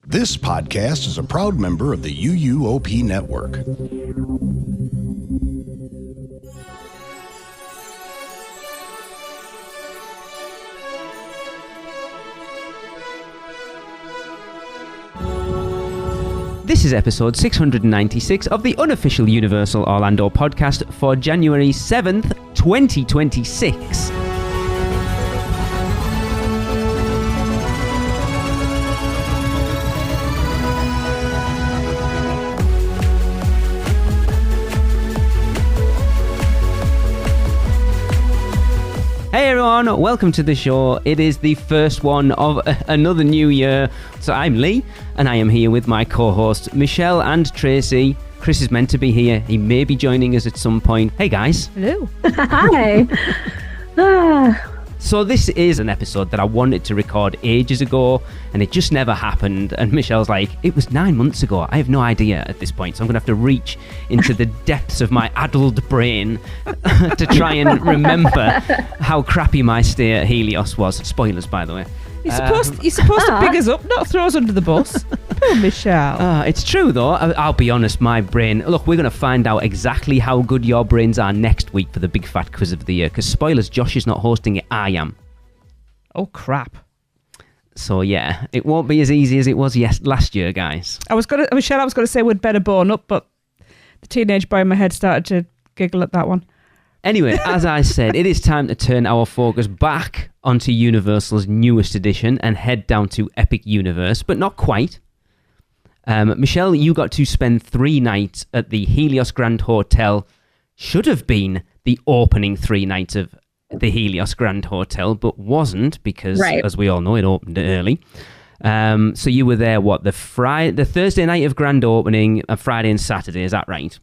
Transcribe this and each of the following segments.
This podcast is a proud member of the UUOP network. This is episode 696 of the unofficial Universal Orlando podcast for January 7th, 2026. Hey everyone, welcome to the show. It is the first one of another new year. So I'm Lee, and I am here with my co-hosts Michelle and Tracy. Chris is meant to be here. He may be joining us at some point. Hey guys. Hello. Hi. So this is an episode that I wanted to record ages ago, and it just never happened. And Michelle's like, it was 9 months ago. I have no idea at this point, so I'm going to have to reach into the depths of my addled brain to try and remember how crappy my stay at Helios was. Spoilers, by the way. You're supposed to big us up, not throw us under the bus. Poor Michelle. It's true, though. I'll be honest, my brain... Look, we're going to find out exactly how good your brains are next week for the big fat quiz of the year. Because spoilers, Josh is not hosting it, I am. Oh, crap. So, yeah, it won't be as easy as it was last year, guys. Michelle, I was going to say we'd better bone up, but the teenage boy in my head started to giggle at that one. Anyway, as I said, it is time to turn our focus back onto Universal's newest edition and head down to Epic Universe, but not quite. Michelle, you got to spend 3 nights at the Helios Grand Hotel. Should have been the opening 3 nights of the Helios Grand Hotel, but wasn't because, as we all know, it opened early. So you were there, the Thursday night of grand opening, Friday and Saturday, is that right?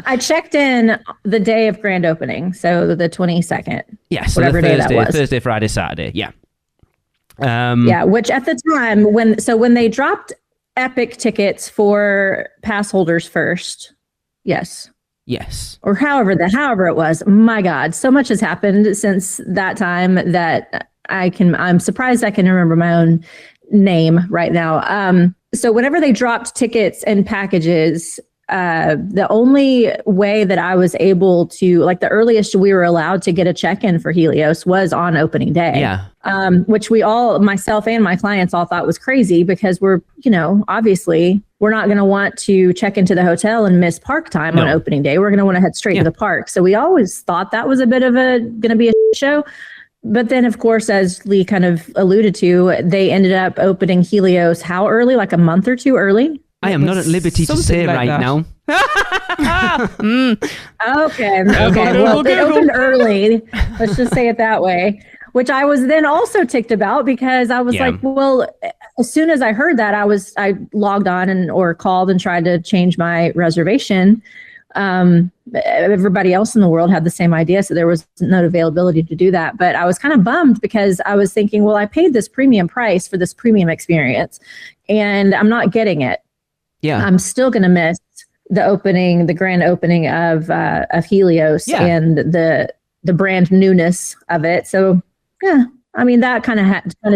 I checked in the day of grand opening, so the 22nd. Yeah, so whatever day that was. Thursday, Friday, Saturday. Yeah. Which at the time when they dropped Epic tickets for pass holders first, yes, or however it was. My God, so much has happened since that time that I'm surprised I can remember my own name right now. So whenever they dropped tickets and packages, the only way that I was able to, the earliest we were allowed to get a check-in for Helios was on opening day. Yeah. Which myself and my clients all thought was crazy because we're, obviously we're not going to want to check into the hotel and miss park time on opening day. We're going to want to head straight to the park. So we always thought that was going to be a show. But then, of course, as Lee kind of alluded to, they ended up opening Helios how early? Like a month or two early? I am not at liberty to say right now. Okay. Well, they opened early. Let's just say it that way. Which I was then also ticked about because I was like, well, as soon as I heard that, I logged on or called and tried to change my reservation. Everybody else in the world had the same idea, so there was no availability to do that. But I was kind of bummed because I was thinking, well, I paid this premium price for this premium experience, and I'm not getting it. Yeah, I'm still going to miss the grand opening of Helios and the brand newness of it. So yeah. I mean, that kind of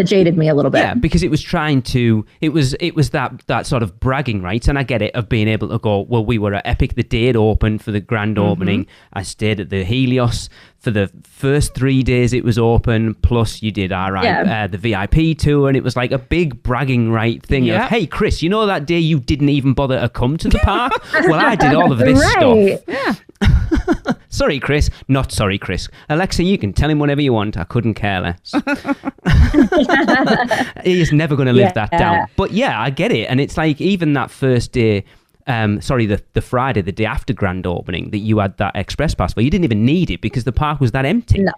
jaded me a little bit. Yeah, because it was that sort of bragging rights, and I get it, of being able to go, well, we were at Epic the day it opened for the grand opening. I stayed at the Helios for the first 3 days it was open, plus you did the VIP tour, and it was like a big bragging right thing of, hey, Chris, that day you didn't even bother to come to the park? Well, I did all of this stuff. Yeah. Sorry, Chris. Not sorry, Chris. Alexa, you can tell him whatever you want. I couldn't care less. He's never going to live that down. But yeah, I get it. And it's like even that first day, the Friday, the day after grand opening, that you had that express pass for, you didn't even need it because the park was that empty. No.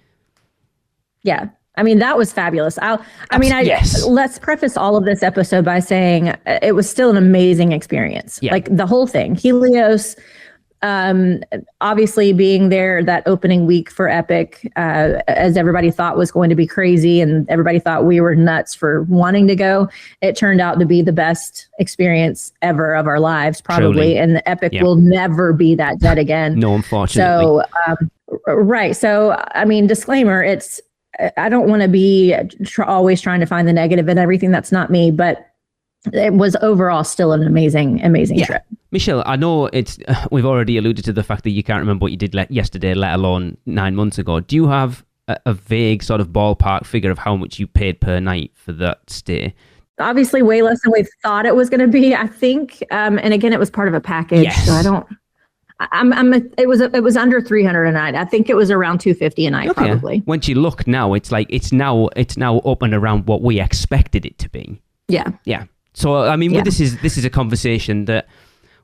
Yeah. I mean, that was fabulous. Let's preface all of this episode by saying it was still an amazing experience. Yeah. Like the whole thing. Helios, obviously being there that opening week for Epic, as everybody thought was going to be crazy and everybody thought we were nuts for wanting to go, it turned out to be the best experience ever of our lives, probably. Truly. And the Epic will never be that dead again. No, unfortunately. So, right. So, I mean, disclaimer, it's I don't want to be always trying to find the negative in everything. That's not me, but it was overall still an amazing trip. Michelle, I know we've already alluded to the fact that you can't remember what you did yesterday, let alone 9 months ago. Do you have a vague sort of ballpark figure of how much you paid per night for that stay? Obviously way less than we thought it was going to be, I think. And again, it was part of a package. Yes. So I don't, it was under 300 a night. I think it was around 250 a night, probably. Once you look now, it's like, it's now up and around what we expected it to be. Yeah. Yeah. So, I mean, this is a conversation that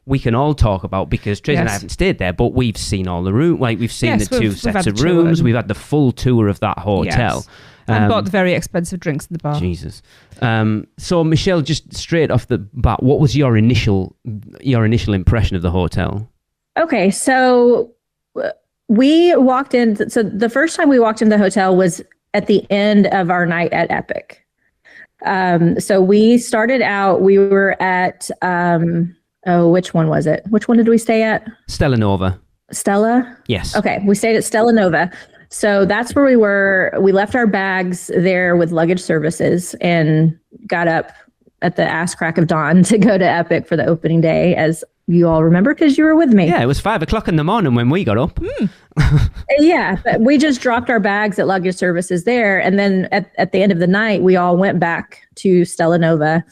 we can all talk about because Tracy and I haven't stayed there, but we've seen all the room. Like, we've seen the two sets of rooms. We've had the full tour of that hotel. Yes. And bought the very expensive drinks in the bar. Jesus. So, Michelle, just straight off the bat, what was your initial impression of the hotel? Okay, so we walked in. So the first time we walked into the hotel was at the end of our night at Epic. So we started out, we were at, which one was it? Which one did we stay at? Stella Nova. Stella? Yes. Okay, we stayed at Stella Nova. So that's where we were. We left our bags there with luggage services and got up at the ass crack of dawn to go to Epic for the opening day, as you all remember because you were with me. Yeah, it was 5 o'clock in the morning when we got up. Yeah, but we just dropped our bags at luggage services there. And then at the end of the night, we all went back to Stella Nova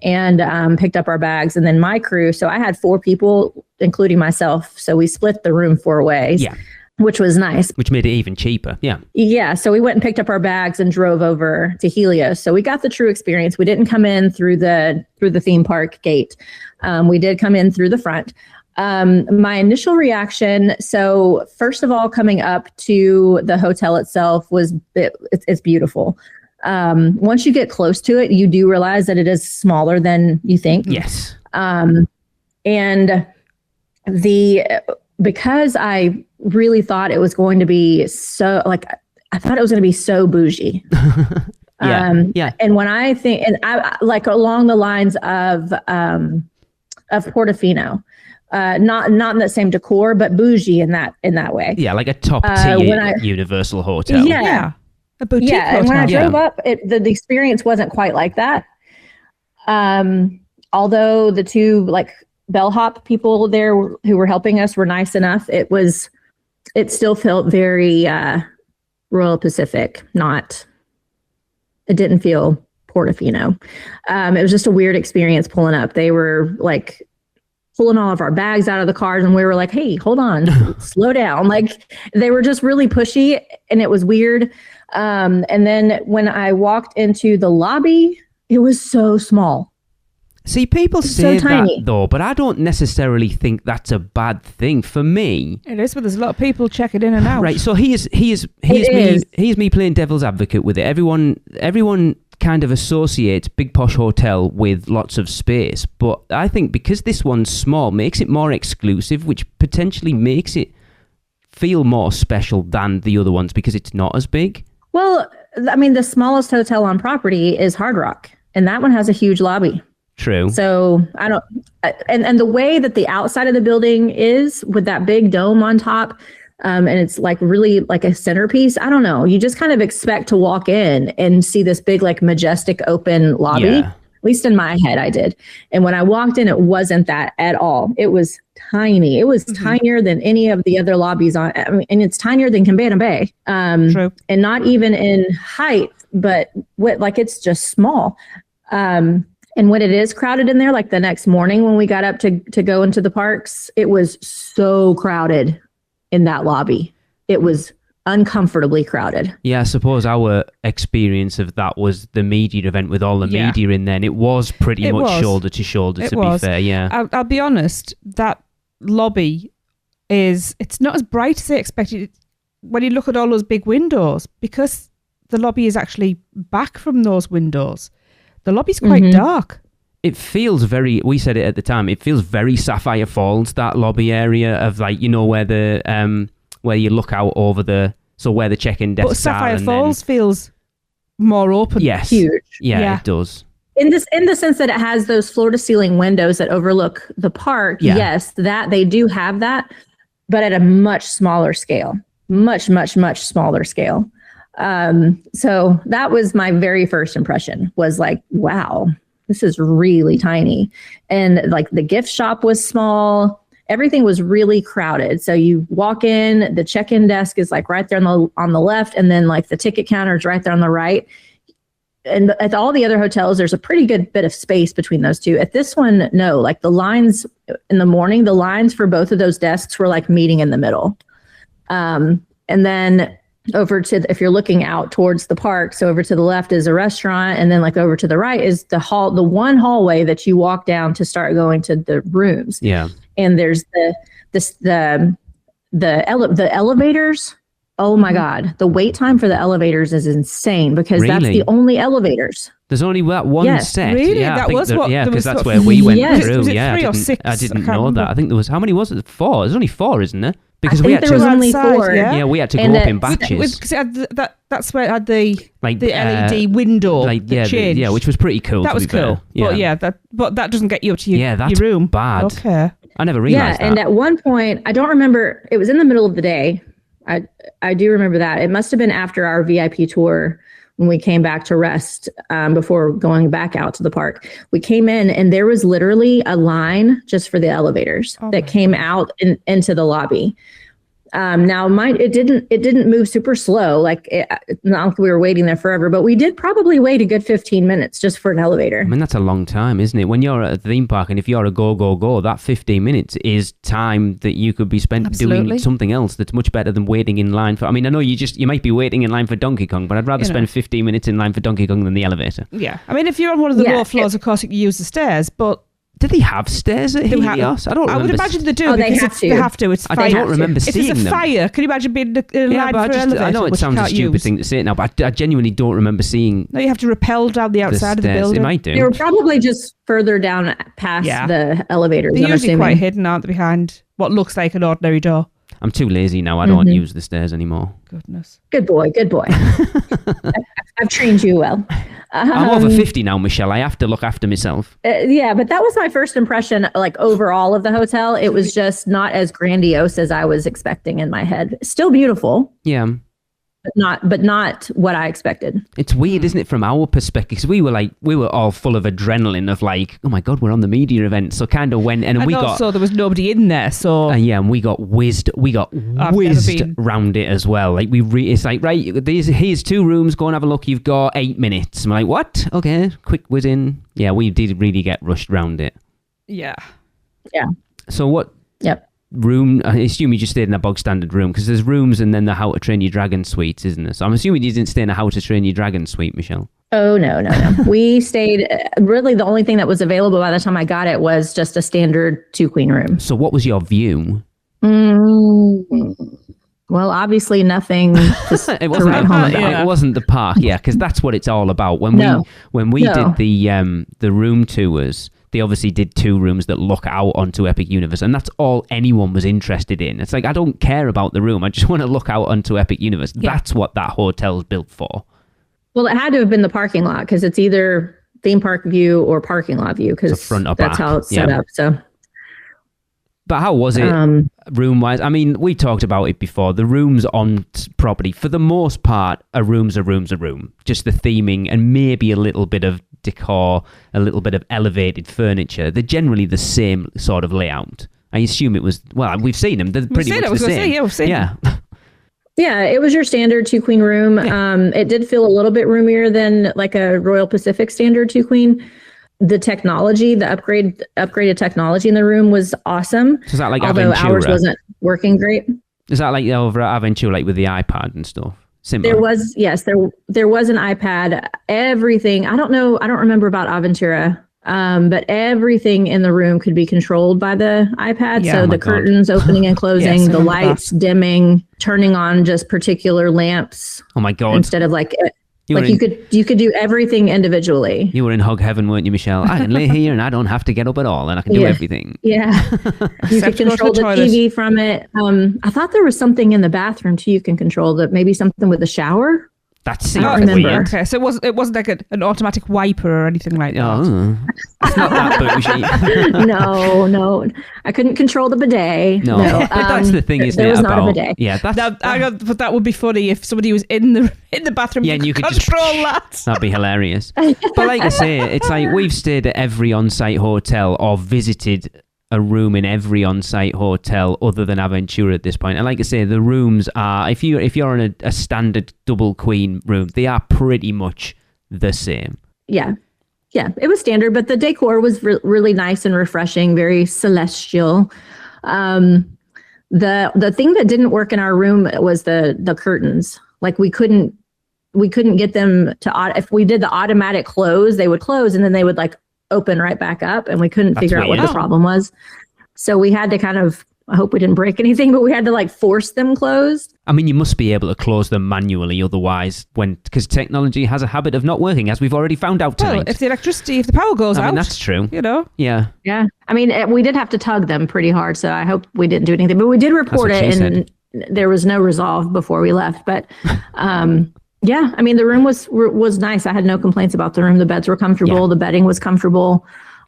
and picked up our bags. And then my crew, so I had 4 people, including myself. So we split the room 4 ways. Yeah. Which was nice. Which made it even cheaper. Yeah. Yeah. So we went and picked up our bags and drove over to Helios. So we got the true experience. We didn't come in through the theme park gate. We did come in through the front. My initial reaction. So first of all, coming up to the hotel itself it's beautiful. Once you get close to it, you do realize that it is smaller than you think. Yes. And because I really thought it was going to be I thought it was going to be so bougie. Yeah. And when I think, and I like along the lines of Portofino, not in the same decor, but bougie in that way. Yeah, like a top tier Universal hotel. Yeah. A boutique hotel. And when I drove up, the experience wasn't quite like that. Although the 2 bellhop people there who were helping us were nice enough, it still felt very Royal Pacific. It didn't feel Portofino. It was just a weird experience pulling up. They were pulling all of our bags out of the cars, and we were like, "Hey, hold on, slow down." They were just really pushy, and it was weird. And then when I walked into the lobby, it was so small. See, people say that though, but I don't necessarily think that's a bad thing. For me, it is, but there's a lot of people checking in and out. Right, so here's me playing devil's advocate with it. Everyone kind of associates big posh hotel with lots of space, but I think because this one's small, makes it more exclusive, which potentially makes it feel more special than the other ones because it's not as big. Well, I mean, the smallest hotel on property is Hard Rock, and that one has a huge lobby. True. So I don't, and the way that the outside of the building is with that big dome on top, and it's really like a centerpiece. I don't know. You just kind of expect to walk in and see this big, majestic open lobby. Yeah. At least in my head, I did. And when I walked in, it wasn't that at all. It was tiny. It was tinier than any of the other lobbies and it's tinier than Cabana Bay. True. And not even in height, but it's just small. And when it is crowded in there, the next morning when we got up to go into the parks, it was so crowded in that lobby. It was uncomfortably crowded. Yeah, I suppose our experience of that was the media event with all the media in there. And it was pretty much shoulder to shoulder, to be fair. Yeah. I'll be honest, that lobby it's not as bright as they expected when you look at all those big windows, because the lobby is actually back from those windows. The lobby's quite dark. It feels we said it at the time, it feels very Sapphire Falls, that lobby area of where the, where you look out over where the check-in desks are. But Sapphire Falls feels more open. Yes. Huge. Yeah, it does. In the sense that it has those floor-to-ceiling windows that overlook the park, yes, that they do have that, but at a much smaller scale. Much, much, much smaller scale. So that was my very first impression, was like, wow, this is really tiny. And like the gift shop was small. Everything was really crowded. So you walk in, the check-in desk is like right there on the left, and then like the ticket counter is right there on the right. And at all the other hotels, there's a pretty good bit of space between those two. At this one, no, like the lines in the morning, the lines for both of those desks were like meeting in the middle. And then over to, if you're looking out towards the park, so over to the left is a restaurant, and then like over to the right is the one hallway that you walk down to start going to the rooms. Yeah. And there's the elevators. Oh my God. The wait time for the elevators is insane, because that's the only elevators. There's only that one set. Really? Yeah, that was what? Yeah, because that's where we went through. Was it yeah, 3 or 6? I didn't know remember. that. I think there was, how many was it? 4. There's only 4, isn't there? Because I think there was only 4. Yeah, we had to go up in batches. Because that's where it had the like, LED window. Like, yeah, which was pretty cool. That was cool. Yeah. But that doesn't get you up to your that's room. Bad. Okay. I never realized that. Yeah, and at one point, I don't remember, it was in the middle of the day. I do remember that. It must have been after our VIP tour when we came back to rest before going back out to the park. We came in and there was literally a line just for the elevators that came out into the lobby. Now it didn't move super slow. Like not like we were waiting there forever, but we did probably wait a good 15 minutes just for an elevator. I mean, that's a long time, isn't it? When you're at a theme park and if you're a go, that 15 minutes is time that you could be spent doing something else that's much better than waiting in line for, I mean, I know you might be waiting in line for Donkey Kong, but I'd rather spend 15 minutes in line for Donkey Kong than the elevator. Yeah. I mean, if you're on one of the lower floors, of course you can use the stairs, but do they have stairs at Helios? I don't remember. I would imagine they do. They have to. It's fire. I don't remember seeing them. If it's a fire, can you imagine being in a line for an elevator? I know it sounds a stupid thing to say now, but I genuinely don't remember seeing. No, you have to rappel down the outside of the building. It might do. They were probably just further down past the elevators. They're usually quite hidden, aren't they, behind what looks like an ordinary door? I'm too lazy now. I don't use the stairs anymore. Goodness. Good boy. I've trained you well. I'm over 50 now, Michelle. I have to look after myself. Yeah, but that was my first impression, like overall of the hotel. It was just not as grandiose as I was expecting in my head. Still beautiful. Yeah. But not what I expected. It's weird, isn't it, from our perspective? Because we were all full of adrenaline of like, oh my God, we're on the media event. So kind of went and we got. Also, there was nobody in there, so. And we got whizzed round it as well. Like it's like, right, here's 2 rooms. Go and have a look. You've got 8 minutes. I'm like, what? Okay, quick whiz in. Yeah, we did really get rushed round it. Yeah. Yeah. So what? Yep. Room, I assume you just stayed in a bog standard room, because there's rooms and then the How to Train Your Dragon suites, isn't there? So I'm assuming you didn't stay in a How to Train Your Dragon suite, Michelle. Oh, no. We stayed, really the only thing that was available by the time I got it was just a standard 2-queen room. So what was your view? Well, obviously nothing to write home about. It wasn't the park, because that's what it's all about. When we did the room tours, they obviously did 2 rooms that look out onto Epic Universe, and that's all anyone was interested in. It's like, I don't care about the room. I just want to look out onto Epic Universe. Yeah. That's what that hotel's built for. Well, it had to have been the parking lot, because it's either theme park view or parking lot view, because that's how it's set up. So, but how was it room-wise? I mean, we talked about it before. The rooms on property, for the most part, a room's a room. Just the theming and maybe a little bit of decor, a little bit of elevated furniture. They're generally the same sort of layout. I assume it was, well, we've seen them. They're pretty much the same. We've seen them. Yeah, it was your standard 2-queen room. Yeah. It did feel a little bit roomier than like a Royal Pacific standard 2-queen. The technology, the upgraded technology in the room was awesome. So is that like although Aventura? Ours wasn't working great. Is that like over at Aventura, like with the iPad and stuff? Similar. There was an iPad. Everything. I don't remember about Aventura. But everything in the room could be controlled by the iPad. So the curtains opening and closing, the lights dimming, turning on just particular lamps. Oh my God. Instead of you could do everything individually. You were in hog heaven, weren't you, Michelle? I can lay here and I don't have to get up at all, and I can do everything. Yeah. You could control the TV from it. I thought there was something in the bathroom too you can control, that maybe something with the shower. That seems weird. Okay, so it wasn't like an automatic wiper or anything like that. Oh, it's not that bougie. No, I couldn't control the bidet. No. But that's the thing, isn't there it? was About, not a bidet. Yeah, but that would be funny if somebody was in the bathroom. Yeah, and you could control that. That'd be hilarious. But like I say, it's like we've stayed at every on-site hotel or visited a room in every on-site hotel other than Aventura at this point. And like I say, the rooms are, if you're in a standard double queen room, they are pretty much the same. Yeah, it was standard, but the decor was really nice and refreshing, very celestial. The thing that didn't work in our room was the curtains. Like we couldn't get them to, if we did the automatic close, they would close and then they would like open right back up, and we couldn't figure out what the problem was. So we had to kind of, I hope we didn't break anything, but we had to like force them closed. I mean, you must be able to close them manually, otherwise, because technology has a habit of not working, as we've already found out tonight. Well, if the power goes out, I mean, that's true. Yeah. Yeah. I mean, we did have to tug them pretty hard, so I hope we didn't do anything, but we did report it, and there was no resolve before we left. But yeah, I mean, the room was nice. I had no complaints about the room. The beds were comfortable. Yeah. The bedding was comfortable.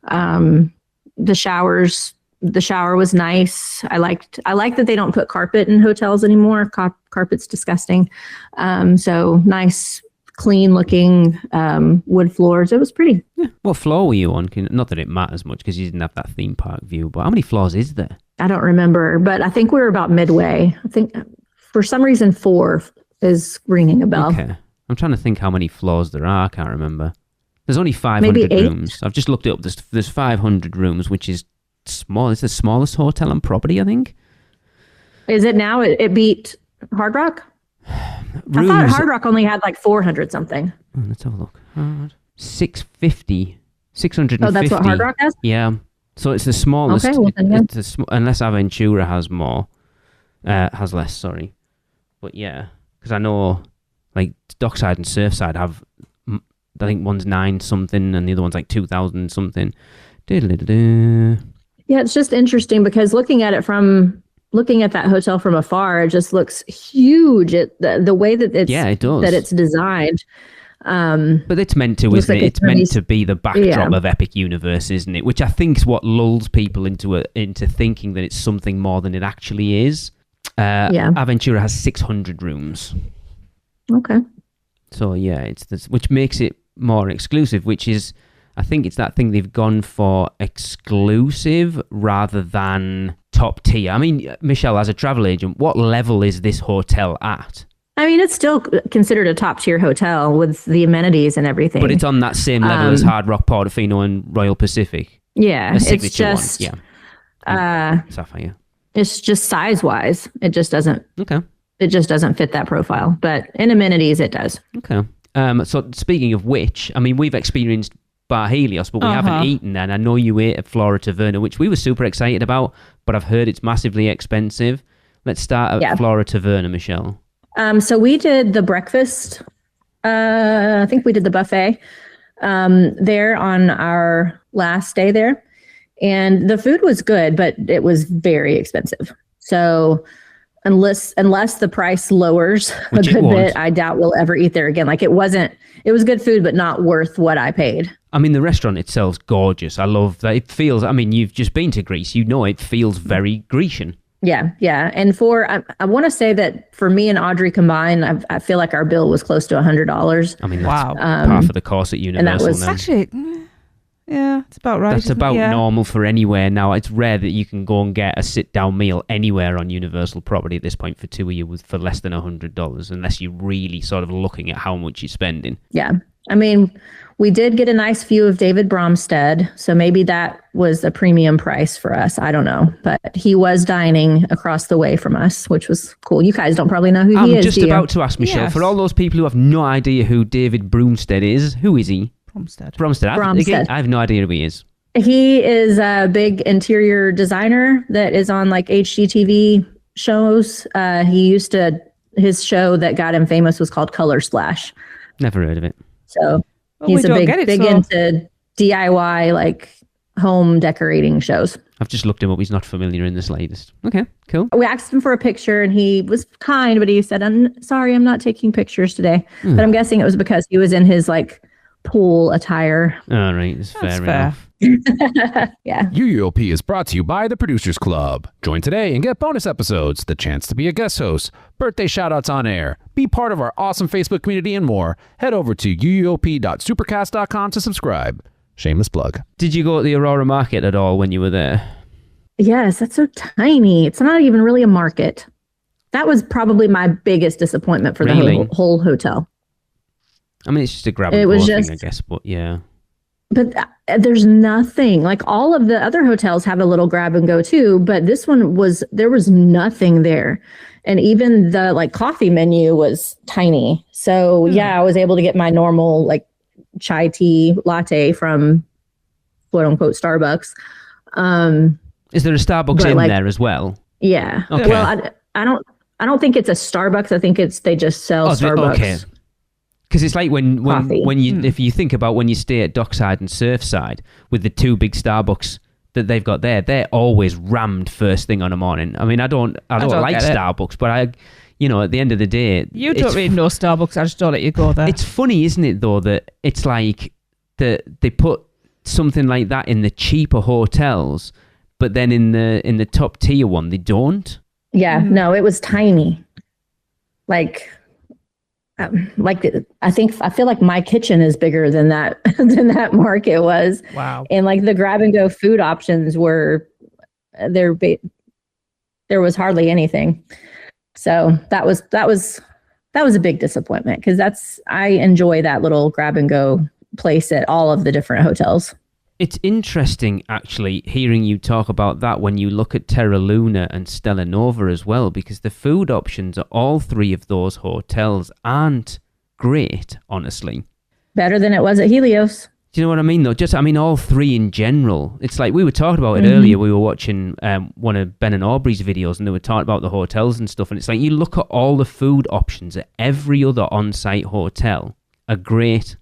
The shower was nice. I like that they don't put carpet in hotels anymore. Carpet's disgusting. So nice, clean looking wood floors. It was pretty. Yeah. What floor were you on? Not that it matters much because you didn't have that theme park view, but how many floors is there? I don't remember, but I think we were about midway. I think for some reason 4 is ringing a bell. Okay. I'm trying to think how many floors there are. I can't remember. There's only 500 rooms. I've just looked it up. There's 500 rooms, which is small. It's the smallest hotel on property, I think. Is it now? It beat Hard Rock? Rooms, I thought Hard Rock only had like 400 something. Let's have a look. 650. Oh, that's what Hard Rock has? Yeah. So it's the smallest. Okay, well then, yeah. Unless Aventura has more. Has less, sorry. But yeah, because I know like Dockside and Surfside have, I think one's 9 something and the other one's like 2,000 something. Yeah, it's just interesting because looking at that hotel from afar, it just looks huge. The way that it does. That it's designed. But it's meant to, isn't it? It's meant to be the backdrop of Epic Universe, isn't it? Which I think is what lulls people into thinking that it's something more than it actually is. Aventura has 600 rooms. Okay. So yeah, it's this, which makes it more exclusive, which is, I think it's that thing they've gone for exclusive rather than top tier. I mean, Michelle, as a travel agent, what level is this hotel at? I mean, it's still considered a top tier hotel with the amenities and everything. But it's on that same level as Hard Rock, Portofino and Royal Pacific. Yeah, it's just one. Yeah. Sapphire. It's just size wise, it just doesn't. Okay. It just doesn't fit that profile, but in amenities, it does. Okay. So speaking of which, I mean, we've experienced Bar Helios, but we haven't eaten there. And I know you ate at Flora Taverna, which we were super excited about, but I've heard it's massively expensive. Let's start at Flora Taverna, Michelle. So we did the breakfast. I think we did the buffet there on our last day there. And the food was good, but it was very expensive. So unless the price lowers a good bit, I doubt we'll ever eat there again. Like it was good food, but not worth what I paid. I mean, the restaurant itself's gorgeous. I love that. It feels, I mean, you've just been to Greece. You know, it feels very Grecian. Yeah. And I want to say that for me and Audrey combined, I feel like our bill was close to $100. I mean, that's half of the course at Universal. And that was actually, yeah, it's about right. That's about normal for anywhere now. It's rare that you can go and get a sit-down meal anywhere on Universal property at this point for 2 of you for less than $100, unless you're really sort of looking at how much you're spending. Yeah. I mean, we did get a nice view of David Bromstead, so maybe that was a premium price for us. I don't know, but he was dining across the way from us, which was cool. You guys don't probably know who he is. I'm just about to ask Michelle, for all those people who have no idea who David Bromstead is, who is he? Bromstead. I have no idea who he is. He is a big interior designer that is on like HGTV shows. His show that got him famous was called Color Splash. Never heard of it. So he's a big into DIY, like home decorating shows. I've just looked him up. He's not familiar in the slightest. Okay, cool. We asked him for a picture and he was kind, but he said, "I'm sorry, I'm not taking pictures today." But I'm guessing it was because he was in his like pool attire. All right, that's fair enough. Yeah. UUOP is brought to you by the Producers Club. Join today and get bonus episodes, the chance to be a guest host, birthday shoutouts on air, be part of our awesome Facebook community, and more. Head over to uuop.supercast.com to subscribe. Shameless plug. Did you go to the Aurora Market at all when you were there? Yes, that's so tiny. It's not even really a market. That was probably my biggest disappointment for the whole hotel. I mean, it's just a grab and go thing, I guess, but yeah. But there's nothing. Like all of the other hotels have a little grab and go too, but this one there was nothing there. And even the like coffee menu was tiny. So yeah, I was able to get my normal like chai tea latte from quote unquote Starbucks. Is there a Starbucks in there as well? Yeah. Okay. Well, I don't think it's a Starbucks. I think they just sell Starbucks. Okay. Because it's like when you if you think about when you stay at Dockside and Surfside with the two big Starbucks that they've got there, they're always rammed first thing on the morning. I mean, I don't like Starbucks, but at the end of the day, you don't really know Starbucks. I just don't let you go there. It's funny, isn't it, though, that it's like they put something like that in the cheaper hotels, but then in the top tier one they don't. Yeah, no, it was tiny. I feel like my kitchen is bigger than that market was. Wow. And like the grab and go food options were there was hardly anything. So that was a big disappointment because I enjoy that little grab and go place at all of the different hotels. It's interesting, actually, hearing you talk about that when you look at Terra Luna and Stella Nova as well, because the food options at all three of those hotels aren't great, honestly. Better than it was at Helios. Do you know what I mean, though? All three in general. It's like we were talking about it earlier. We were watching one of Ben and Aubrey's videos, and they were talking about the hotels and stuff. And it's like you look at all the food options at every other on-site hotel are great.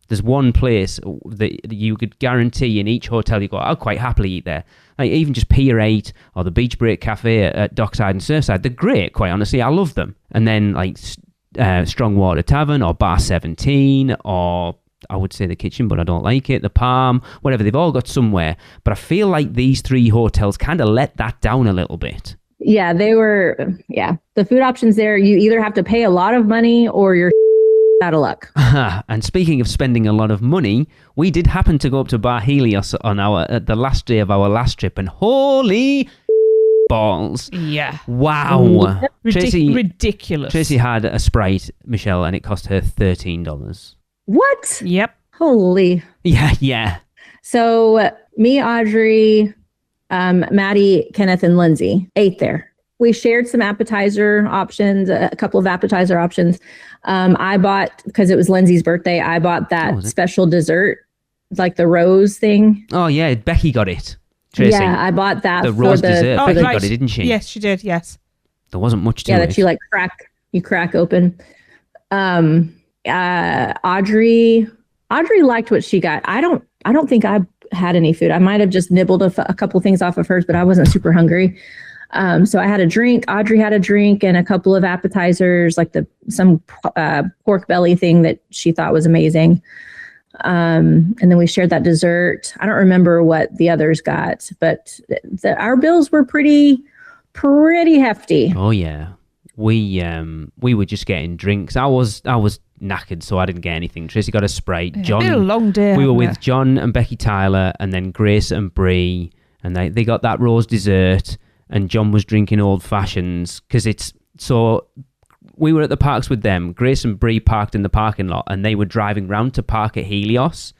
There's one place that you could guarantee in each hotel you go, I'll quite happily eat there. Like even just Pier 8 or the Beach Break Cafe at Dockside and Surfside, they're great, quite honestly. I love them. And then like Strongwater Tavern or Bar 17 or I would say the Kitchen, but I don't like it, the Palm, whatever. They've all got somewhere. But I feel like these three hotels kind of let that down a little bit. Yeah, the food options there, you either have to pay a lot of money or you're out of luck. And speaking of spending a lot of money, we did happen to go up to Bar Helios on the last day of our last trip, and holy balls. Yeah. Wow. Ridiculous. Tracy had a Sprite, Michelle, and it cost her $13. What? Yep. Holy. Yeah. So me, Audrey, Maddie, Kenneth, and Lindsay ate there. We shared some appetizer options, a couple of appetizer options. I bought, because it was Lindsay's birthday, I bought that special dessert, like the rose thing. Oh, yeah. Becky got it. Tracy. Yeah, I bought that. The rose dessert. Becky got it, didn't she? Yes, she did. Yes. There wasn't much to it. Yeah, that you crack open. Audrey liked what she got. I don't think I had any food. I might have just nibbled a couple things off of hers, but I wasn't super hungry. So I had a drink. Audrey had a drink and a couple of appetizers, like some pork belly thing that she thought was amazing. And then we shared that dessert. I don't remember what the others got, but our bills were pretty hefty. Oh yeah, we were just getting drinks. I was knackered, so I didn't get anything. Tracy got a Sprite. John, been a long day. We were with John and Becky Tyler, and then Grace and Bree, and they got that rose dessert. And John was drinking old fashions because we were at the parks with them. Grace and Bree parked in the parking lot, and they were driving round to park at Helios.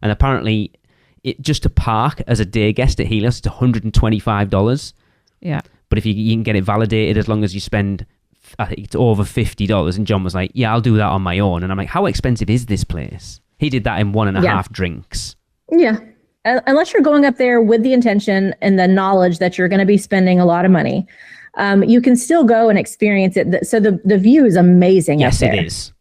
And apparently, just to park as a day guest at Helios, it's $125. Yeah. But if you can get it validated as long as you spend, I think it's over $50. And John was like, "Yeah, I'll do that on my own." And I'm like, "How expensive is this place?" He did that in 1.5 drinks. Yeah. Unless you're going up there with the intention and the knowledge that you're going to be spending a lot of money, you can still go and experience it. So the view is amazing. Yes, up there. It is.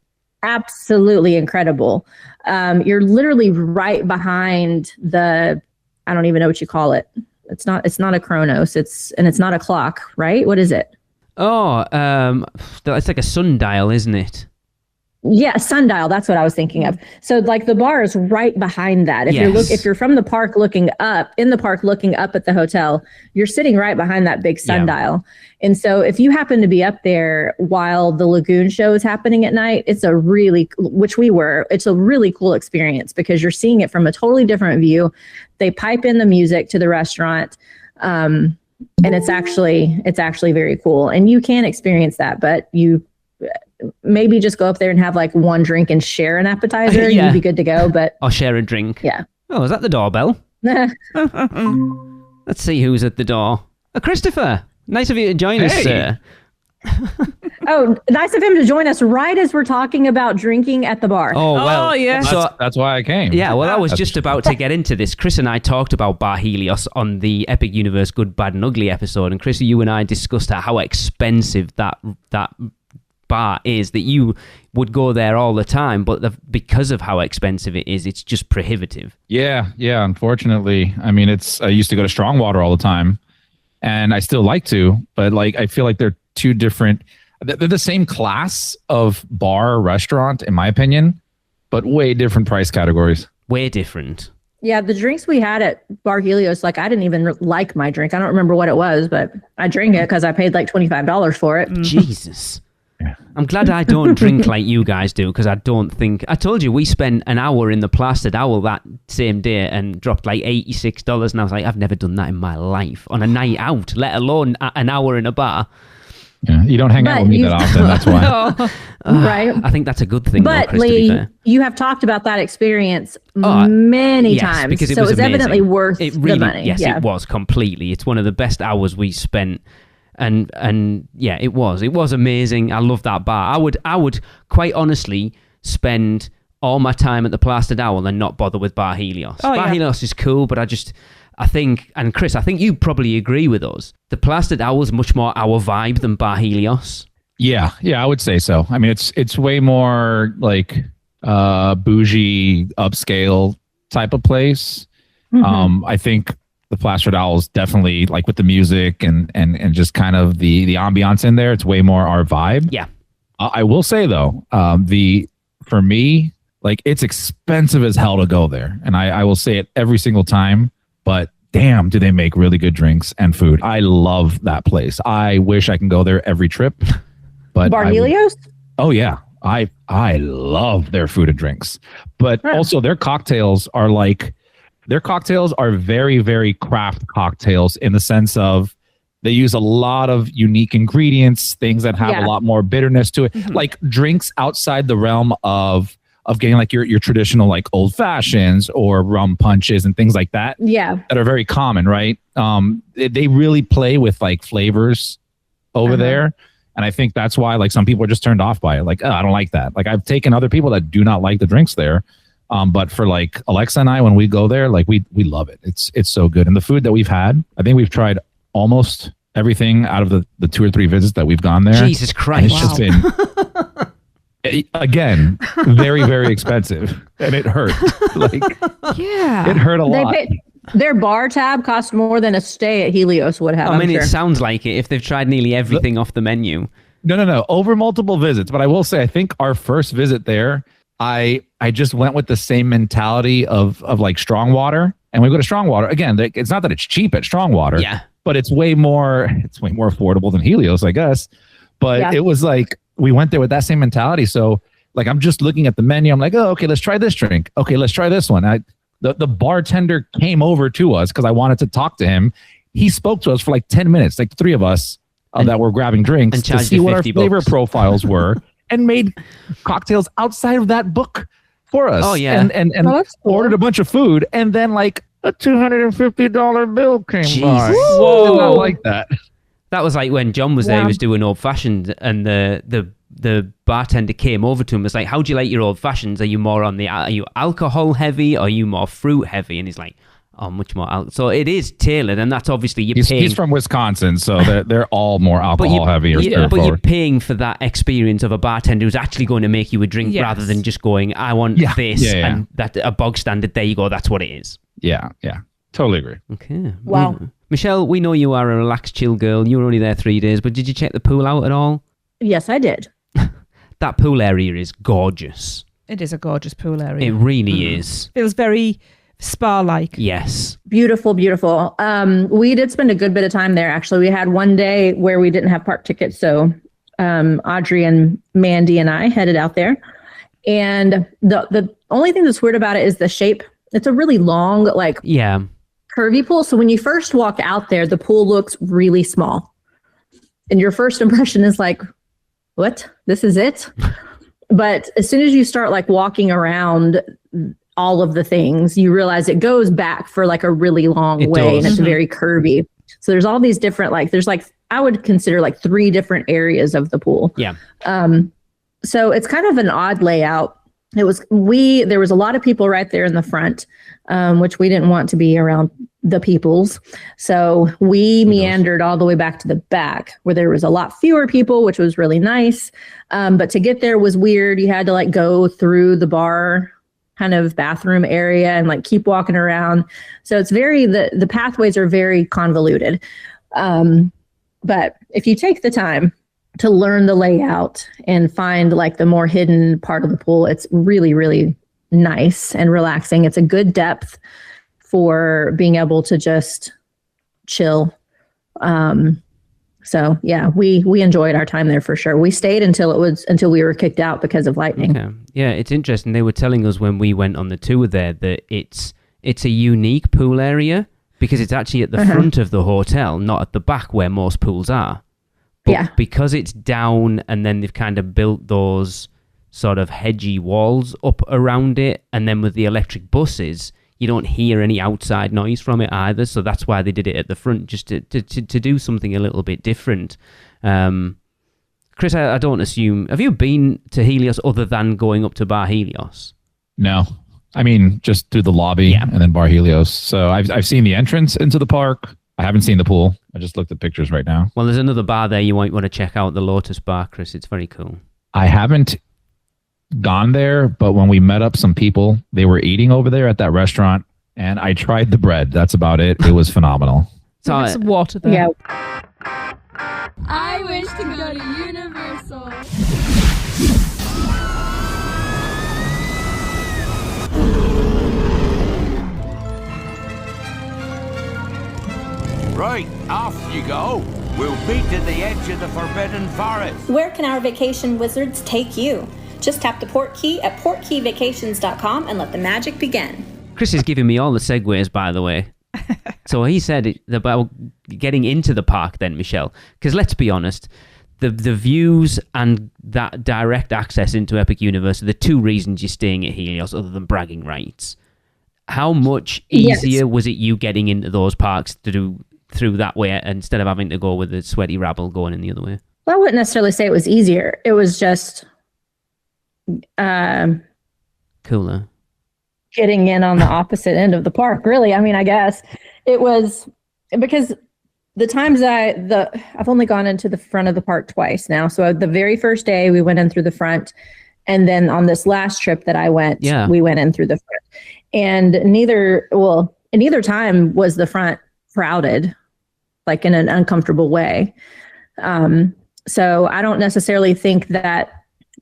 Absolutely incredible. You're literally right behind I don't even know what you call it. It's not a Chronos. It's not a clock, right? What is it? Oh, it's like a sundial, isn't it? Yeah, sundial. That's what I was thinking of. So like the bar is right behind that. If you're from the park looking up, in the park looking up at the hotel, you're sitting right behind that big sundial. Yeah. And so if you happen to be up there while the lagoon show is happening at night, it's a really cool experience because you're seeing it from a totally different view. They pipe in the music to the restaurant. And it's actually very cool. And you can experience that, but you maybe just go up there and have like one drink and share an appetizer. Yeah. You'd be good to go, but or share a drink. Yeah. Oh, is that the doorbell? Let's see who's at the door. Christopher, nice of you to join us, sir. Oh, nice of him to join us right as we're talking about drinking at the bar. Oh, well. Oh, yeah. So that's why I came. Yeah, well, I was just about to get into this. Chris and I talked about Bar Helios on the Epic Universe Good, Bad and Ugly episode. And Chris, you and I discussed how expensive that bar is, that you would go there all the time, but because of how expensive it is, it's just prohibitive. Yeah, unfortunately. I mean, I used to go to Strongwater all the time, and I still like to, but like I feel like they're two different, they're the same class of bar or restaurant in my opinion, but way different price categories. Way different. Yeah, the drinks we had at Bar Helios, like I didn't even like my drink. I don't remember what it was, but I drank it because I paid like $25 for it. Jesus. Yeah. I'm glad I don't drink like you guys do, because I told you we spent an hour in the Plastered Owl that same day and dropped like $86, and I was like, I've never done that in my life on a night out, let alone an hour in a bar. Yeah, you don't hang out with me that often, that's why. Right. I think that's a good thing, but though, Chris, Lee, to be fair. You have talked about that experience many times, because so it was evidently worth it really, the money. Yes, it was completely. It's one of the best hours we spent. And yeah, it was amazing. I love that bar. I would quite honestly spend all my time at the Plastered Owl and not bother with Bar Helios. Bar Helios is cool, but I think, and Chris, I think you probably agree with us, the Plastered Owl is much more our vibe than Bar Helios. Yeah, I would say so. I mean, it's way more like bougie, upscale type of place. Mm-hmm. I think the Plastered Owl is definitely, like, with the music and just kind of the ambiance in there, it's way more our vibe. Yeah. I will say though, for me, like, it's expensive as hell to go there, and I will say it every single time. But damn, do they make really good drinks and food? I love that place. I wish I can go there every trip. But Bar Helios? Oh yeah, I love their food and drinks, but also their cocktails are very, very craft cocktails in the sense of they use a lot of unique ingredients, things that have a lot more bitterness to it, like drinks outside the realm of getting like your traditional like old fashions or rum punches and things like that. Yeah, that are very common, right? They really play with like flavors over there. And I think that's why like some people are just turned off by it. Like, oh, I don't like that. Like I've taken other people that do not like the drinks there. But for like Alexa and I, when we go there, like we love it. It's so good. And the food that we've had, I think we've tried almost everything out of the 2 or 3 visits that we've gone there. Jesus Christ. And it's just been, again, very, very expensive. And it hurt. Like, yeah, it hurt a lot. Their bar tab cost more than a stay at Helios would have. I mean, it sounds like it if they've tried nearly everything off the menu. No. Over multiple visits. But I will say, I think our first visit there, I just went with the same mentality of like Strongwater. And we go to Strongwater. Again, it's not that it's cheap at Strongwater. Yeah. But it's way more affordable than Helios, I guess. But it was like, we went there with that same mentality. So like, I'm just looking at the menu. I'm like, oh, okay, let's try this drink. Okay, let's try this one. The bartender came over to us because I wanted to talk to him. He spoke to us for like 10 minutes, like 3 of us that were grabbing drinks to see what our flavor profiles were and made cocktails outside of that book for us. Oh, yeah. And ordered a bunch of food. And then like a $250 bill came by. Whoa. Did not like that. That was like when John was there, he was doing old fashioned, and the bartender came over to him and was like, how do you like your old fashions? Are you alcohol heavy? Or are you more fruit heavy? And he's like, oh, much more alcohol. So it is tailored, and that's obviously He's from Wisconsin, so they're all more alcohol heavy. But you're paying for that experience of a bartender who's actually going to make you a drink rather than just going, I want this, and that a bog standard, there you go, that's what it is. Yeah. Totally agree. Okay. Wow. Michelle, we know you are a relaxed, chill girl. You were only there 3 days, but did you check the pool out at all? Yes, I did. That pool area is gorgeous. It is a gorgeous pool area. It really is. Feels very spa-like. Yes. Beautiful, beautiful. We did spend a good bit of time there, actually. We had one day where we didn't have park tickets, so Audrey and Mandy and I headed out there. And the only thing that's weird about it is the shape. It's a really long, curvy pool. So when you first walk out there, the pool looks really small. And your first impression is like, what? This is it? But as soon as you start walking around all of the things, you realize it goes back for a really long way. And it's very curvy. So there's all these different, I would consider 3 different areas of the pool. Yeah. So it's kind of an odd layout. There was a lot of people right there in the front, which we didn't want to be around the peoples. So we meandered all the way back to the back where there was a lot fewer people, which was really nice. But to get there was weird. You had to go through the bar kind of bathroom area and keep walking around. So it's the pathways are very convoluted. But if you take the time to learn the layout and find the more hidden part of the pool, it's really, really nice and relaxing. It's a good depth for being able to just chill. So yeah, we enjoyed our time there for sure. We stayed until we were kicked out because of lightning. Okay. Yeah, it's interesting. They were telling us when we went on the tour there that it's a unique pool area because it's actually at the front of the hotel, not at the back where most pools are. But because it's down and then they've kind of built those sort of hedgy walls up around it, and then with the electric buses, you don't hear any outside noise from it either. So that's why they did it at the front, just to do something a little bit different. Chris, I don't assume... Have you been to Helios other than going up to Bar Helios? No. I mean, just through the lobby and then Bar Helios. So I've seen the entrance into the park. I haven't seen the pool. I just looked at pictures right now. Well, there's another bar there you might want to check out, the Lotus Bar, Chris. It's very cool. I haven't gone there, but when we met up some people, they were eating over there at that restaurant, and I tried the bread. That's about it. It was phenomenal. So some water there. Yeah. I wish to go to Universal. Right, off you go. We'll beat to the edge of the Forbidden Forest. Where can our vacation wizards take you? Just tap the port key at portkeyvacations.com and let the magic begin. Chris is giving me all the segues, by the way. So he said about getting into the park then, Michelle. Because let's be honest, the views and that direct access into Epic Universe are the 2 reasons you're staying at Helios other than bragging rights. How much easier was it you getting into those parks to do through that way instead of having to go with the sweaty rabble going in the other way? Well, I wouldn't necessarily say it was easier. It was just cooler. Getting in on the opposite end of the park, really. I mean, I guess it was because the times I've only gone into the front of the park twice now. So the very first day we went in through the front, and then on this last trip that I went, we went in through the front. And neither time was the front crowded, in an uncomfortable way. So I don't necessarily think that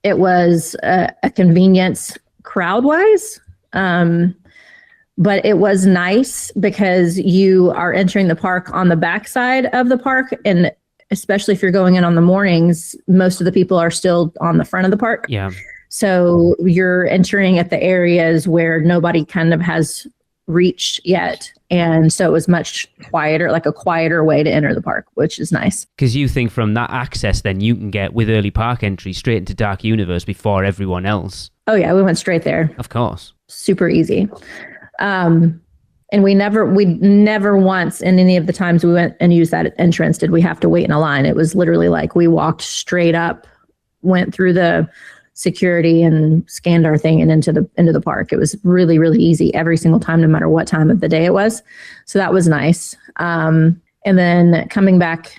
it was a convenience crowd-wise, but it was nice because you are entering the park on the backside of the park, and especially if you're going in on the mornings, most of the people are still on the front of the park. Yeah. So you're entering at the areas where nobody kind of has reached yet. And so it was much quieter, a quieter way to enter the park, which is nice. Because you think from that access, then you can get with early park entry straight into Dark Universe before everyone else. Oh yeah, we went straight there. Of course. Super easy. And we never once in any of the times we went and used that entrance did we have to wait in a line. It was literally we walked straight up, went through the security and scanned our thing and into the park. It was really, really easy every single time, no matter what time of the day it was. So that was nice. And then coming back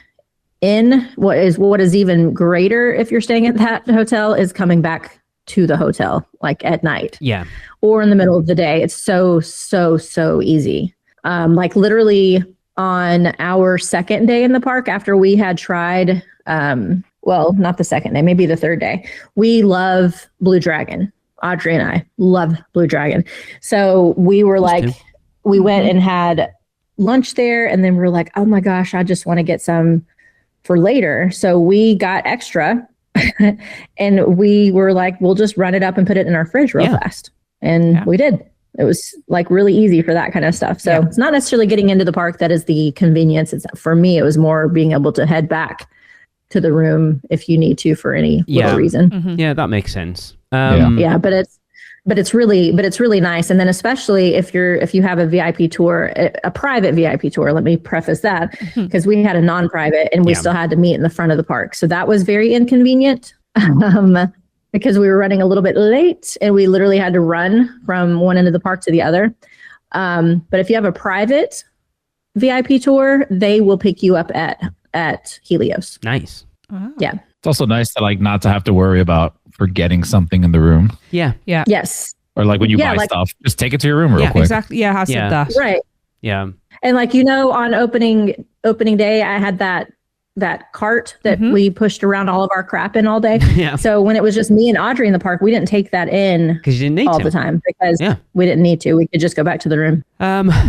in, what is even greater if you're staying at that hotel is coming back to the hotel, at night. Yeah. Or in the middle of the day. It's so, so, so easy. like literally on our second day in the park after we had tried, well, not the second day, maybe the third day. We love Blue Dragon. Audrey and I love Blue Dragon. So we were we went and had lunch there, and then we were like, oh my gosh, I just want to get some for later. So we got extra and we were like, we'll just run it up and put it in our fridge real fast. And we did. It was like really easy for that kind of stuff. So it's not necessarily getting into the park that is the convenience. It's, for me, it was more being able to head back to the room if you need to for any little reason. Mm-hmm. Yeah, that makes sense. But it's really nice. And then especially if you have a VIP tour, a private VIP tour, let me preface that, because we had a non-private and we still had to meet in the front of the park. So that was very inconvenient. Because we were running a little bit late and we literally had to run from one end of the park to the other. But if you have a private VIP tour, they will pick you up at Helios. Nice. Wow. Yeah. It's also nice to like not to have to worry about forgetting something in the room. Yeah. Yeah. Yes. Or like when you buy stuff, just take it to your room real quick. Exactly. Yeah, I said that. Right. Yeah. And like, on opening day, I had that cart that we pushed around all of our crap in all day. Yeah. So when it was just me and Audrey in the park, we didn't take that in because you didn't need all to. the time because we didn't need to. We could just go back to the room.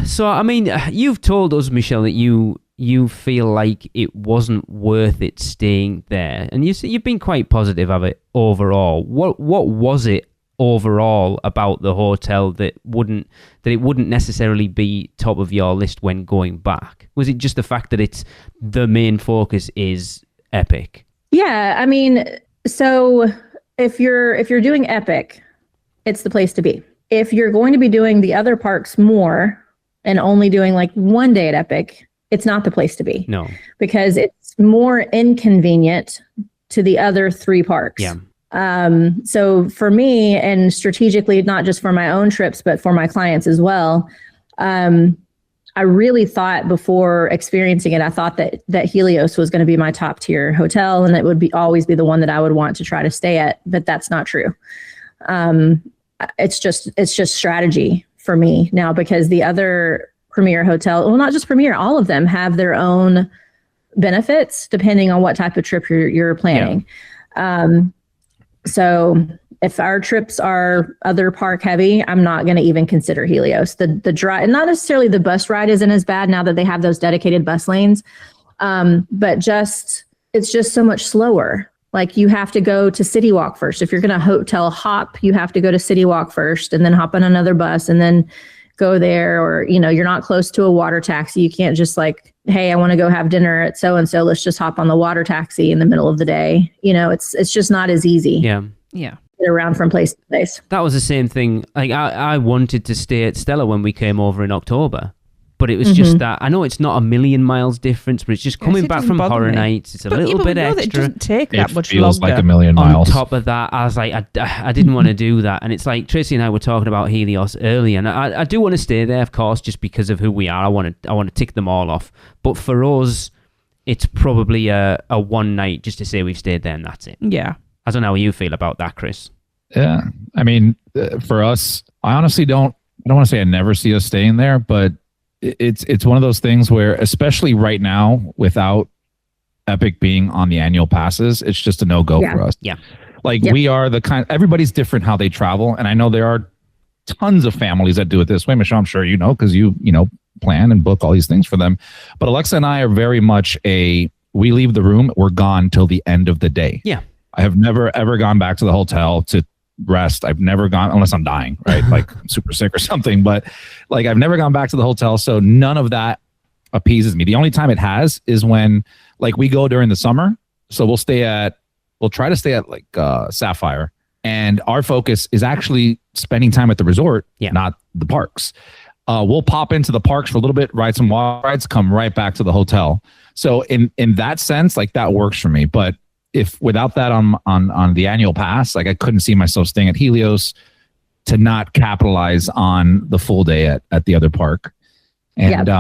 So I mean, you've told us, Michelle, that you feel like it wasn't worth it staying there, and you've been quite positive of it overall. What was it overall about the hotel that it wouldn't necessarily be top of your list when going back? Was it just the fact that it's the main focus is Epic? Yeah, I mean, so if you're doing Epic, it's the place to be. If you're going to be doing the other parks more and only doing like one day at Epic, it's not the place to be. No, because it's more inconvenient to the other three parks. Yeah. So for me, and strategically, not just for my own trips, but for my clients as well, I really thought before experiencing it, I thought that Helios was going to be my top tier hotel and it would always be the one that I would want to try to stay at, but that's not true. It's just strategy for me now, because the other Premier hotel, well, not just Premier, all of them have their own benefits depending on what type of trip you're planning. Yeah. So if our trips are other park heavy, I'm not going to even consider Helios. The drive, not necessarily the bus ride isn't as bad now that they have those dedicated bus lanes, but it's just so much slower. Like you have to go to City Walk first. If you're going to hotel hop, you have to go to City Walk first and then hop on another bus and then go there. Or, you're not close to a water taxi. You can't just like, hey, I want to go have dinner at so-and-so. Let's just hop on the water taxi in the middle of the day. It's just not as easy. Yeah. Yeah. Get around from place to place. That was the same thing. Like I wanted to stay at Stella when we came over in October, but it was just that, I know it's not a million miles difference, but it's just coming back from Horror Nights. It's a little bit extra. It doesn't take that much longer. It feels like a million On miles. top of that, I was like, I didn't want to do that. And it's like, Tracy and I were talking about Helios earlier, and I do want to stay there, of course, just because of who we are. I want to tick them all off. But for us, it's probably a one night just to say we've stayed there and that's it. Yeah. I don't know how you feel about that, Chris. Yeah. I mean, for us, I honestly I don't want to say I never see us staying there, but it's one of those things where, especially right now, without Epic being on the annual passes, it's just a no-go for us. Yeah. Like we are everybody's different how they travel. And I know there are tons of families that do it this way. Michelle, I'm sure because you plan and book all these things for them. But Alexa and I are very much we leave the room, we're gone till the end of the day. Yeah. I have never, ever gone back to the hotel to rest. I've never gone, unless I'm dying, right? Like I'm super sick or something, but like I've never gone back to the hotel. So none of that appeases me. The only time it has is when like we go during the summer. So we'll try to stay at like Sapphire, and our focus is actually spending time at the resort, not the parks. We'll pop into the parks for a little bit, ride some water rides, come right back to the hotel. So in that sense, like that works for me. But if without that on the annual pass, like I couldn't see myself staying at Helios to not capitalize on the full day at the other park. And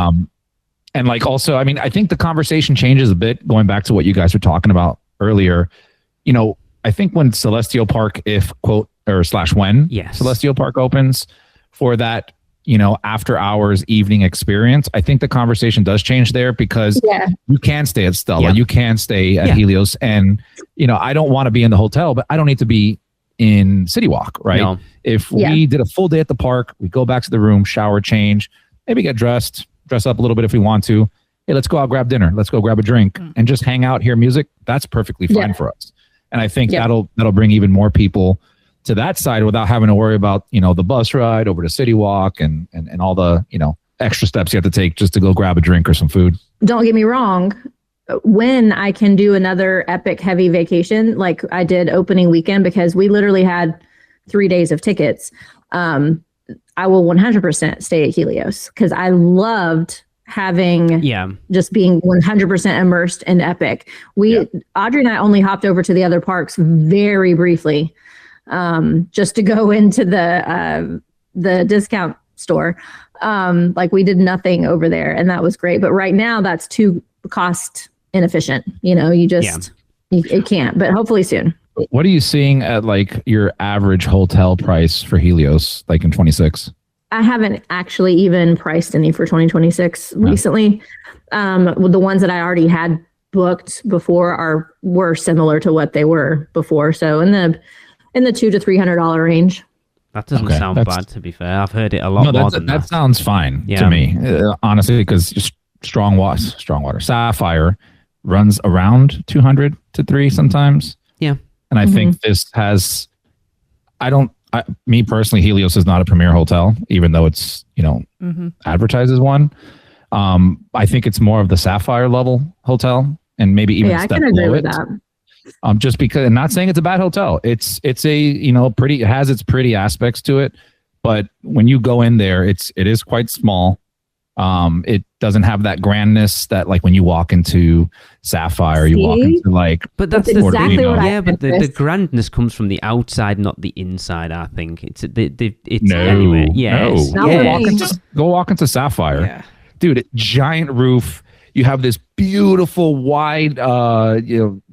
and like also, I mean, I think the conversation changes a bit going back to what you guys were talking about earlier. I think when Celestial Park, when Celestial Park opens for that, after hours evening experience, I think the conversation does change there because you can stay at Stella, you can stay at Helios, and I don't want to be in the hotel, but I don't need to be in City Walk, right? No. If we did a full day at the park, we go back to the room, shower, change, maybe get dress up a little bit if we want to. Hey, let's go out, grab dinner. Let's go grab a drink and just hang out, hear music. That's perfectly fine for us. And I think that'll bring even more people to that side without having to worry about, the bus ride over to City Walk and all the, extra steps you have to take just to go grab a drink or some food. Don't get me wrong. When I can do another epic heavy vacation, like I did opening weekend, because we literally had 3 days of tickets, I will 100% stay at Helios because I loved having just being 100% immersed in epic. Audrey and I only hopped over to the other parks very briefly, just to go into the discount store. Like we did nothing over there, and that was great. But right now that's too cost inefficient. You just it can't. But hopefully soon. What are you seeing at like your average hotel price for Helios, like in 26? I haven't actually even priced any for 2026 recently. The ones that I already had booked before were similar to what they were before. So in the $200 to $300 range. That doesn't sound bad, to be fair. I've heard it a lot more than that. That sounds fine to me, honestly, because strong water Sapphire runs around 200 to 3 sometimes. Yeah. And I think this has, me personally, Helios is not a premier hotel, even though it's, advertised as one. I think it's more of the Sapphire level hotel, and maybe even a step below it. That. Just because, and not saying it's a bad hotel. It's a, pretty, it has its pretty aspects to it, but when you go in there, it is quite small. It doesn't have that grandness that like when you walk into Sapphire, you walk into like. But that's exactly what I. Yeah, but the grandness comes from the outside, not the inside. I think it's anyway. Yes. Go walk into Sapphire, dude. Giant roof. You have this beautiful wide,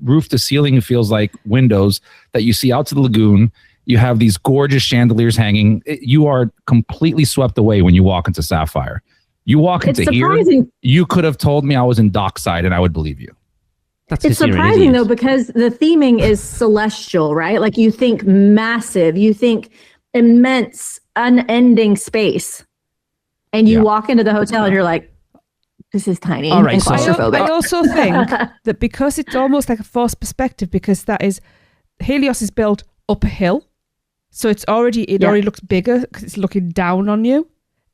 roof to ceiling. It feels like windows that you see out to the lagoon. You have these gorgeous chandeliers hanging. You are completely swept away when you walk into Sapphire. You walk into here, you could have told me I was in Dockside and I would believe you. It's surprising though, because the theming is celestial, right? Like you think massive, you think immense, unending space. And you walk into the hotel and you're like, this is tiny and claustrophobic. I also think that because it's almost like a forced perspective, because Helios is built up a hill. So it already looks bigger because it's looking down on you.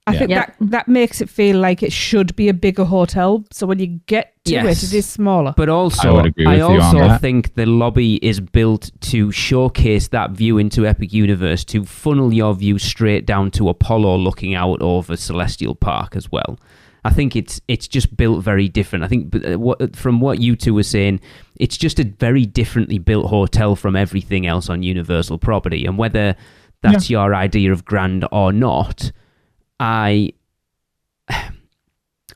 I think that makes it feel like it should be a bigger hotel. So when you get to it is smaller. But also, I think the lobby is built to showcase that view into Epic Universe, to funnel your view straight down to Apollo looking out over Celestial Park as well. I think it's just built very different. I think from what you two were saying, it's just a very differently built hotel from everything else on Universal property. And whether that's your idea of grand or not, I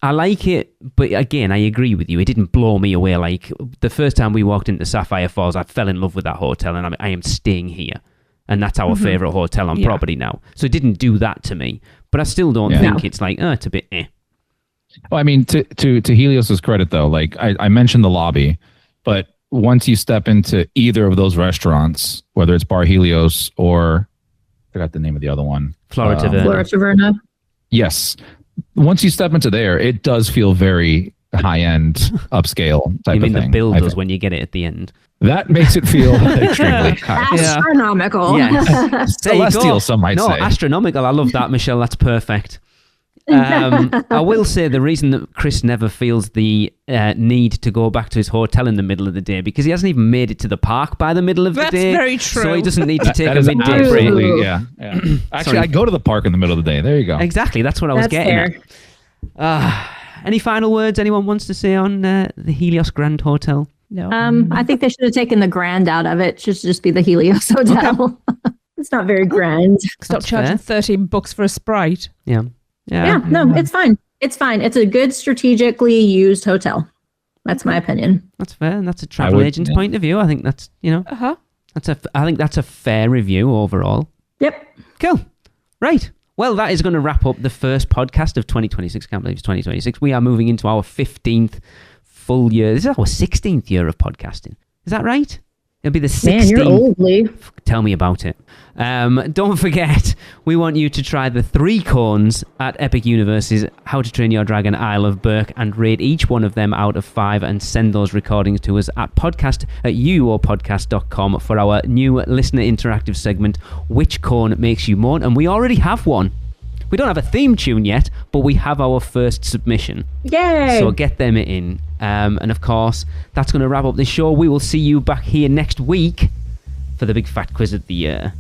like it, but again, I agree with you. It didn't blow me away. Like the first time we walked into Sapphire Falls, I fell in love with that hotel, and I am staying here, and that's our favorite hotel on property now. So it didn't do that to me, but I still don't think it's like it's a bit. Well, I mean, to Helios's credit though, like I mentioned the lobby, but once you step into either of those restaurants, whether it's Bar Helios or I forgot the name of the other one, Flora Taverna. Yes. Once you step into there, it does feel very high-end, upscale type of thing. You mean the bill does when you get it at the end? That makes it feel extremely high. Astronomical. Yes. Celestial, some might say. No, astronomical. I love that, Michelle. That's perfect. I will say the reason that Chris never feels the need to go back to his hotel in the middle of the day, because he hasn't even made it to the park by the middle of the day. That's very true. So he doesn't need to take a midday break. Yeah. Actually, I go to the park in the middle of the day. There you go. Exactly. That's what I was getting at. Any final words anyone wants to say on the Helios Grand Hotel? No. I think they should have taken the grand out of it. It should just be the Helios Hotel. Okay. It's not very grand. Stop charging $13 for a Sprite. Yeah. No, it's fine. It's fine. It's a good strategically used hotel. That's my opinion. That's fair, and that's a travel agent's point of view. I think that's I think that's a fair review overall. Yep. Cool. Right. Well, that is going to wrap up the first podcast of 2026. Can't believe it's 2026. We are moving into our 15th full year. This is our 16th year of podcasting. Is that right? It'll be the 16th. Man, you're old, Lee. Tell me about it. Don't forget, we want you to try the 3 cones at Epic Universe's How to Train Your Dragon Isle of Berk and rate each one of them out of 5 and send those recordings to us at podcast@uuopodcast.com for our new listener interactive segment, Which Cone Makes You Moan? And we already have one. We don't have a theme tune yet, but we have our first submission. Yay! So get them in. And of course, that's going to wrap up the show. We will see you back here next week for the big fat quiz of the year.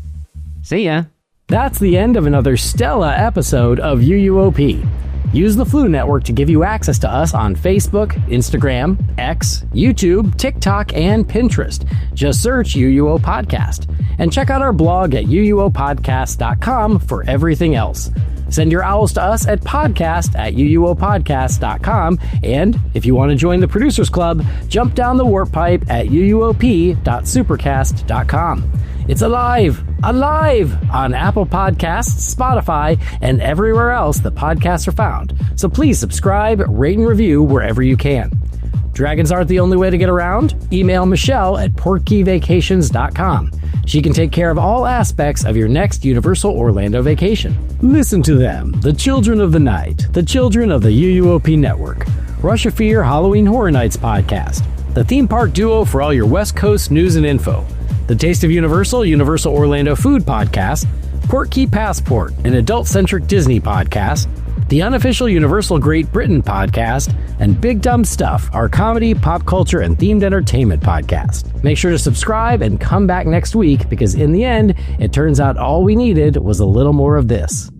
See ya. That's the end of another Stella episode of UUOP. Use the Flu Network to give you access to us on Facebook, Instagram, X, YouTube, TikTok, and Pinterest. Just search UUO Podcast. And check out our blog at uuopodcast.com for everything else. Send your owls to us at podcast@uuopodcast.com. And if you want to join the Producers Club, jump down the warp pipe at uuop.supercast.com. It's alive on Apple Podcasts, Spotify, and everywhere else that podcasts are found. So please subscribe, rate, and review wherever you can. Dragons aren't the only way to get around. Email Michelle at portkeyvacations.com. She can take care of all aspects of your next Universal Orlando vacation. Listen to them, the children of the night, the children of the UUOP network. Rush of Fear Halloween Horror Nights podcast, the theme park duo for all your West Coast news and info. The Taste of Universal, Universal Orlando Food Podcast, Portkey Passport, an adult-centric Disney podcast, the unofficial Universal Great Britain podcast, and Big Dumb Stuff, our comedy, pop culture, and themed entertainment podcast. Make sure to subscribe and come back next week because in the end, it turns out all we needed was a little more of this.